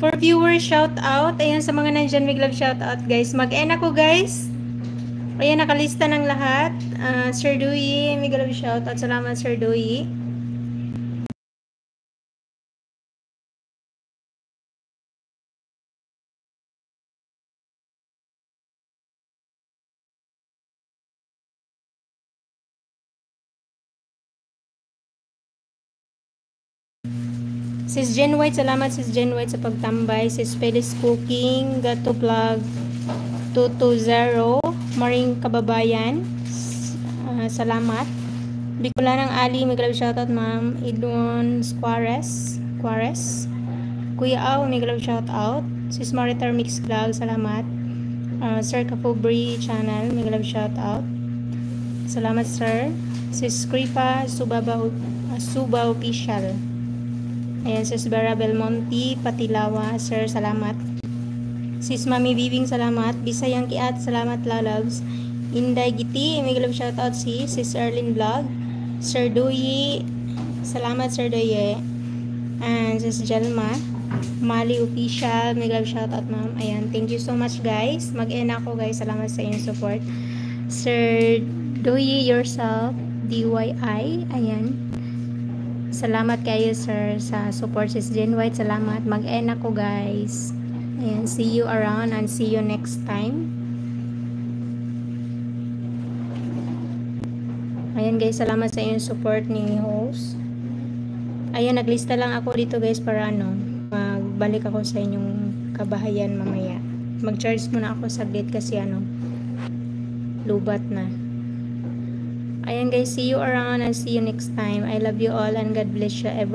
For viewers, shout out. Ayan, sa mga nandyan, big love shout out, guys. Mag-end ako, guys. Ayan, nakalista ng lahat. Sir Dewey, big love shout out. Salamat, Sir Dewey. Sis Jen White, salamat Sis Jen White sa pagtambay. Sis Felix Cooking, Gato Vlog 220, Maring Kababayan, salamat. Bicolanang Ali, may glove shoutout ma'am. Idon Squares, Kuya Au, may glove shoutout. Sis Maritar Mix Vlog, salamat. Sir Kapubri Channel, may glove shoutout. Salamat sir. Sis Kripa Suba Official. Ayan, Sis Vera Belmonte, Patilawa, sir, salamat. Sis Mami Viving, salamat. Bisayang Kiat, salamat, lalabs. Inday Giti, may glove shoutout si Sis Erlyn Vlog. Sir Doye, salamat, Sir Doye. And Sis Jelma, Mali Official, may glove shoutout, ma'am. Ayan, thank you so much, guys. Mag-end ako, guys. Salamat sa inyong support. Sir Doye yourself, DYI, ayan. Salamat kayo sir sa support. Sis Jen White, salamat. Mag-end ako guys. Ayan, see you around and see you next time. Ayan guys, salamat sa inyong support ni host. Ayan, naglista lang ako dito guys para magbalik ako sa inyong kabahayan mamaya. Mag-charge muna ako saglit kasi lubat na. Ayan guys, see you around and see you next time. I love you all and God bless you everyone.